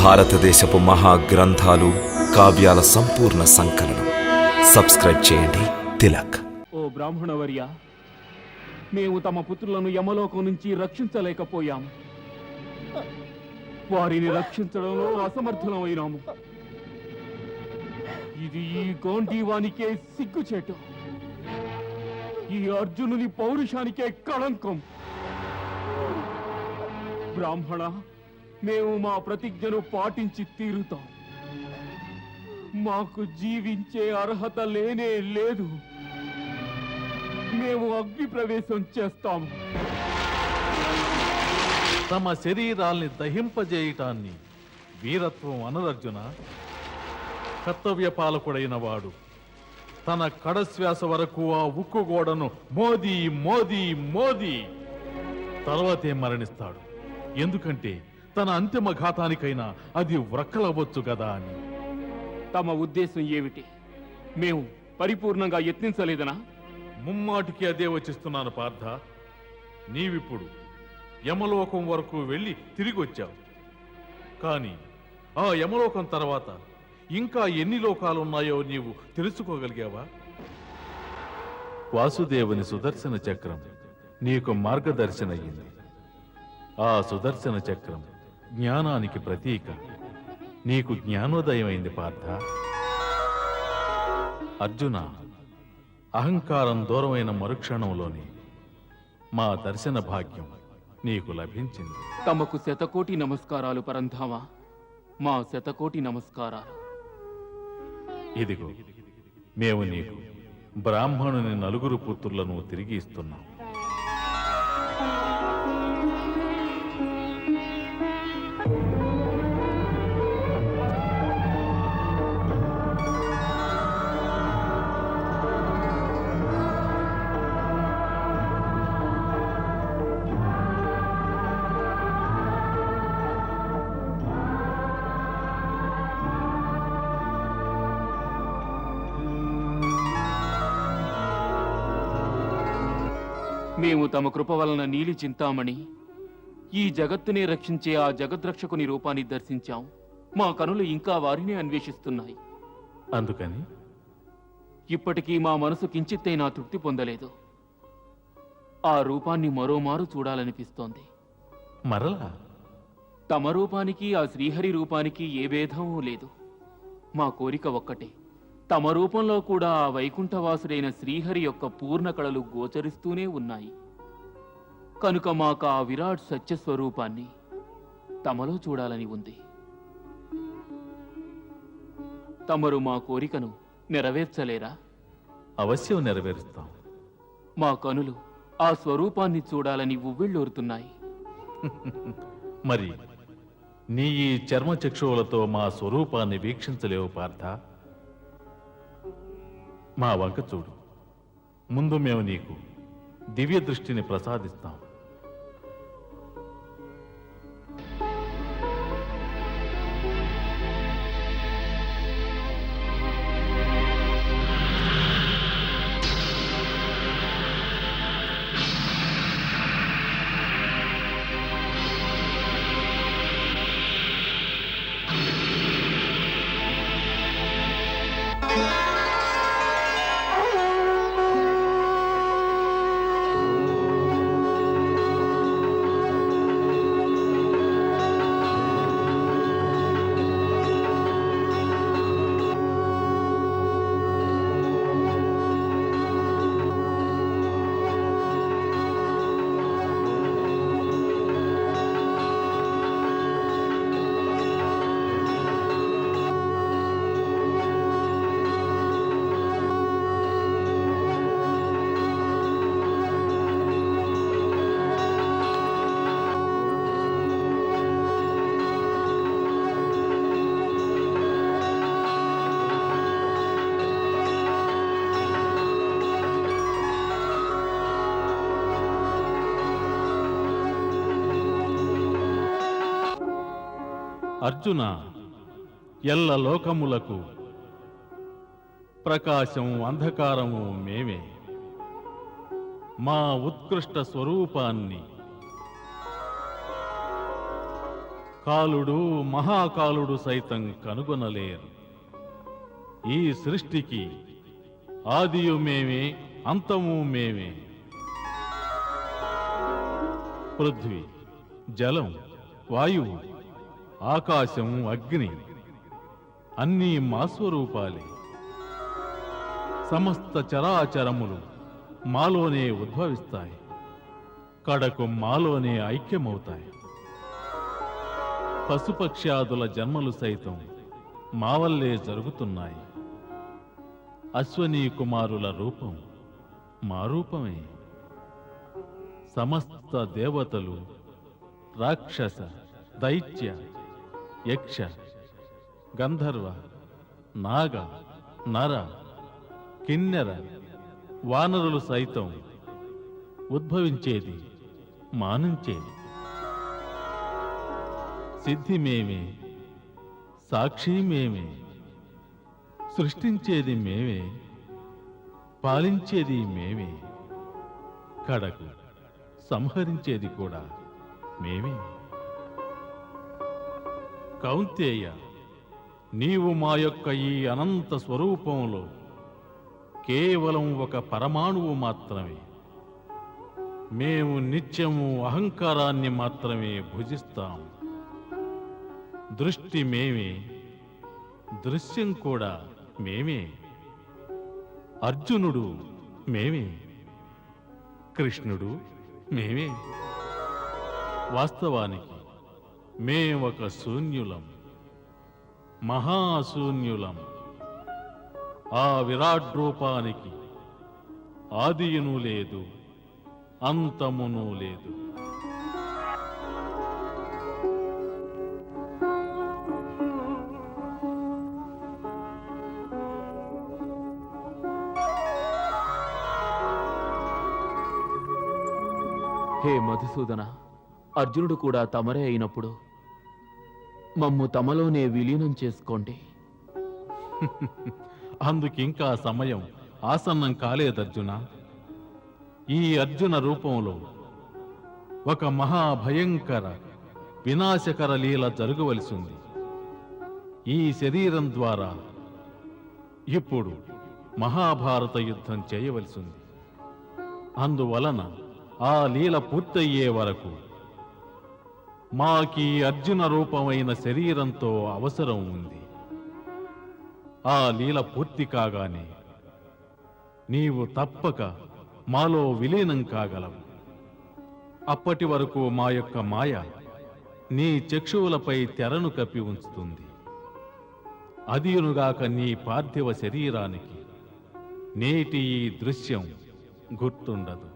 భారతదేశపు మహాగ్రంథాలు, కావ్యాల సంపూర్ణ సంకలనం. సబ్స్క్రైబ్ చేయండి. తిలక్. ఓ బ్రాహ్మణవర్య, మేము తమ పుత్రులను యమలోకం నుంచి రక్షించలేకపోయాము. వారిని రక్షించడంలో అసమర్థులమైనాము. ఇది ఈ గాంధీవానికే సిగ్గుచేటు, ఈ అర్జునుని పౌరుషానికే కళంకం. బ్రాహ్మణ, మేము మా ప్రతిజ్ఞను పాటించి తీరుతాం. మాకు జీవించే అర్హత లేనే లేదు. మేము అగ్ని ప్రవేశం చేస్తాము. తమ శరీరాల్ని దహింపజేయటాన్ని వీరత్వం అనరర్జున. కర్తవ్య పాలకుడైన వాడు తన కడశ్వాస వరకు ఆ ఉక్కు గోడను మోదీ మోదీ మోదీ తర్వాతే మరణిస్తాడు. ఎందుకంటే తన అంతిమ ఘాతానికైనా అది వ్రక్కలవచ్చు కదా అని. తమ ఉద్దేశం ఏమిటి? మేము పరిపూర్ణంగా యత్నించలేదనా? ముమ్మాటికి అదే వచిస్తున్నాను పార్థ. నీవిప్పుడు యమలోకం వరకు వెళ్ళి తిరిగి వచ్చావు. కానీ ఆ యమలోకం తర్వాత ఇంకా ఎన్ని లోకాలున్నాయో నీవు తెలుసుకోగలిగావా? వాసుదేవుని సుదర్శన చక్రం నీకు మార్గదర్శనయ్యింది. ఆ సుదర్శన చక్రం జ్ఞానానికి ప్రతీక. నీకు జ్ఞానోదయమైంది పార్థ. అర్జున, అహంకారం దూరమైన మరుక్షణంలోనే మా దర్శన భాగ్యం నీకు లభించింది. తమకు శతకోటి నమస్కారాలు పరంధామ. మా శతకోటి నమస్కారాలు. ఇదిగో, మేము నీకు బ్రాహ్మణుని 4 పుత్రులను తిరిగి ఇస్తున్నాం. మేము తమ కృప వలన నీలి చింతామణి, ఈ జగత్తునే రక్షించే ఆ జగద్రక్షకుని రూపాన్ని దర్శించాం. మా కనులు ఇంకా వారిని అన్వేషిస్తున్నాయి. అందుకని ఇప్పటికీ మా మనసు కించిత్తైనా తృప్తి పొందలేదు. ఆ రూపాన్ని మరోమారు చూడాలనిపిస్తోంది. మరలా? తమ రూపానికి ఆ శ్రీహరి రూపానికి ఏ భేదమూ లేదు. మా కోరిక ఒక్కటే, తమ రూపంలో కూడా ఆ వైకుంఠవాసుడైన శ్రీహరి యొక్క పూర్ణ కళలు గోచరిస్తూనే ఉన్నాయి. కనుక మాకు ఆ విరాట్ సత్యస్వరూపాన్ని తమలో చూడాలని ఉంది. తమరు మా కోరికను నెరవేర్చలేరా? అవశ్యం నెరవేరుస్తాం. మా కనులు ఆ స్వరూపాన్ని చూడాలని ఉవ్విళ్ళూరుతున్నాయి. మరి నీ ఈ చర్మచక్షువులతో మా స్వరూపాన్ని వీక్షించలేవు పార్థ. మా వంక చూడు. ముందు మేము నీకు దివ్య దృష్టిని ప్రసాదిస్తాం. అర్జున, ఎల్ల లోకములకు ప్రకాశం అంధకారము మేమే. మా ఉత్కృష్ట స్వరూపాన్ని కాలుడు మహాకాలుడు సైతం కనుగొనలేరు. ఈ సృష్టికి ఆదియు మేమే, అంతము మేమే. పృథ్వీ, జలం, వాయువు, ఆకాశం, అగ్ని అన్నీ మా స్వరూపాలే. సమస్త చరాచరములు మాలోనే ఉద్భవిస్తాయి, కడకు మాలోనే ఐక్యమవుతాయి. పశుపక్ష్యాదుల జన్మలు సైతం మా వల్లే జరుగుతున్నాయి. అశ్వనీ కుమారుల రూపం మా రూపమే. సమస్త దేవతలు, రాక్షస, దైత్య, యక్ష, గంధర్వ, నాగ, నర, కిన్నెర, వానరులు సైతం ఉద్భవించేది మా నుంచే. సిద్ధి మేమే, సాక్షి మేమే, సృష్టించేది మేమే, పాలించేది మేమే, కడకు సంహరించేది కూడా మేమే. కౌంతేయ, నీవు మా యొక్క ఈ అనంత స్వరూపంలో కేవలం ఒక పరమాణువు మాత్రమే. మేము నిత్యము అహంకారాన్ని మాత్రమే భుజిస్తాం. దృష్టి మేమే, దృశ్యం కూడా మేమే. అర్జునుడు మేమే, కృష్ణుడు మేమే. వాస్తవానికి మేమొక శూన్యులం, మహాశూన్యులం. ఆ విరాట్ రూపానికి ఆదియును లేదు, అంతమును లేదు. హే మధుసూదన, అర్జునుడు కూడా తమరే అయినప్పుడు మమ్ము తమలోనే విలీనం చేసుకోండి. అందుకింకా సమయం ఆసన్నం కాలేదర్జున. ఈ అర్జున రూపంలో ఒక మహాభయంకర వినాశకర లీల జరగవలసింది. ఈ శరీరం ద్వారా ఇప్పుడు మహాభారత యుద్ధం చేయవలసింది. అందువలన ఆ లీల పూర్తయ్యే వరకు మాకీ అర్జున రూపమైన శరీరంతో అవసరం ఉంది. ఆ లీల పూర్తి కాగానే నీవు తప్పక మాలో విలీనం కాగలవు. అప్పటి వరకు మా యొక్క మాయ నీ చక్షువులపై తెరను కప్పి ఉంచుతుంది. అదియునుగాక నీ పార్థివ శరీరానికి నేటి ఈ దృశ్యం గుర్తుండదు.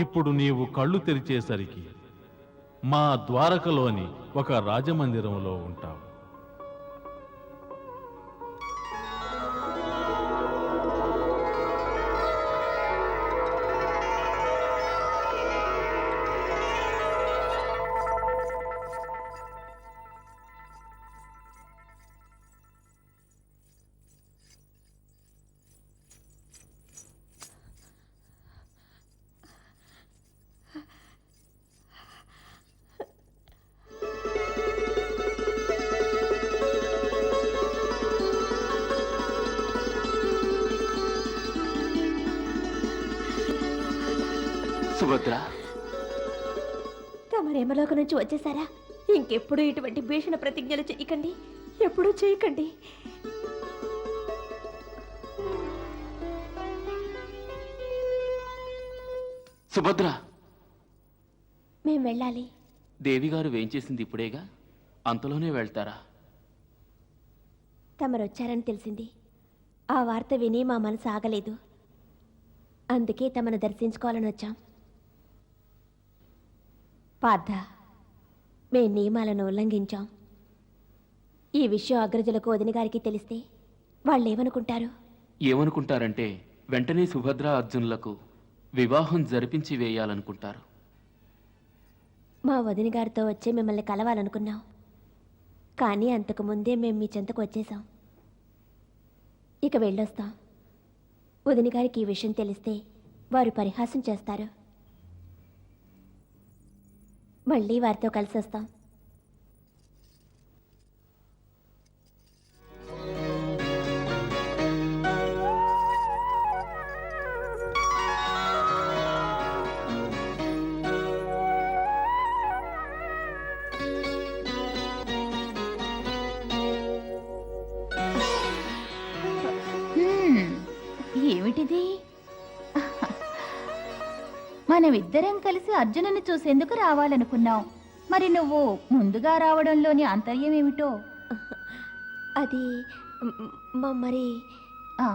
ఇప్పుడు నీవు కళ్ళు తెరిచేసరికి మా ద్వారకలోని ఒక రాజమందిరంలో ఉంటావు. సుభద్ర, తమరేమలోక నుంచి వచ్చేసారా? ఇంకెప్పుడు ఇటువంటి భీషణ ప్రతిజ్ఞలు చేయకండి, ఎప్పుడూ చేయకండి. సుభద్ర, మేం వెళ్ళాలి. దేవిగారు వేంచేసింది ఇప్పుడేగా, అంతలోనే వెళ్తారా? తమరొచ్చారని తెలిసింది. ఆ వార్త విని మా మనసు ఆగలేదు. అందుకే తమను దర్శించుకోవాలని వచ్చాం. పార్థ, మే నియమాలను ఉల్లంఘించాం. ఈ విషయం అగ్రజులకు వదిన గారికి తెలిస్తే వాళ్ళేమనుకుంటారు? ఏమనుకుంటారంటే వెంటనే సుభద్ర అర్జునులకు వివాహం జరిపించి వేయాలనుకుంటారు. మా వదిన గారితో వచ్చి మిమ్మల్ని కలవాలనుకున్నాం. కానీ అంతకు ముందే మేము మీ చెంతకు వచ్చేసాం. ఇక వెళ్ళొస్తాం. వదిన గారికి ఈ విషయం తెలిస్తే వారు పరిహాసం చేస్తారు. మళ్ళీ వారితో కలిసి వస్తాం. ఏమిటిది? మనమిద్దరం కలిసి అర్జునుని చూసేందుకు రావాలనుకున్నాం. మరి నువ్వు ముందుగా రావడంలోని అంతర్యం ఏమిటో? అది మరి ఆ,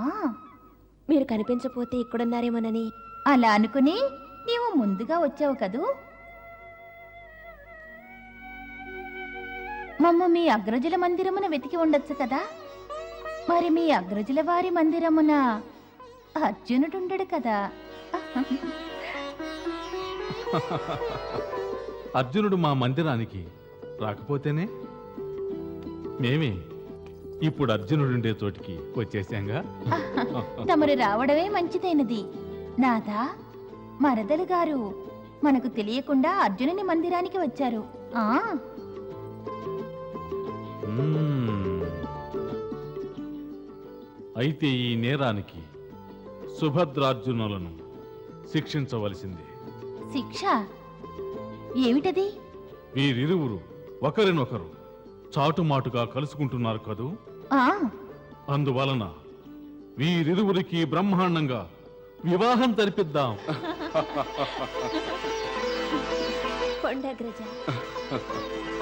మీరు కనిపించపోతే ఇక్కడున్నారేమోనని. అలా అనుకుని నీవు ముందుగా వచ్చావు కదూ. మమ్మ మీ అగ్రజుల మందిరమున వెతికి ఉండొచ్చు కదా. మరి మీ అగ్రజుల వారి మందిరమున అర్జునుడుండడు కదా. అర్జునుడు మా మందిరానికి రాకపోతేనే మేమే ఇప్పుడు అర్జునుడుండే చోటికి వచ్చేసాంగా. తమరు రావడమే మంచిదైనది. నాదా, మరదలు గారు మనకు తెలియకుండా అర్జునుని మందిరానికి వచ్చారు. ఆ అయితే ఈ నేరానికి సుభద్రార్జునులను శిక్షించవలసిందే. శిక్ష ఏమిటది? వీరిరువురు ఒకరినొకరు చాటుమాటుగా కలుసుకుంటున్నారు కదూ. ఆ అందువలన వీరిరువురికి బ్రహ్మాండంగా వివాహం జరిపిద్దాం. కొండగ్రజ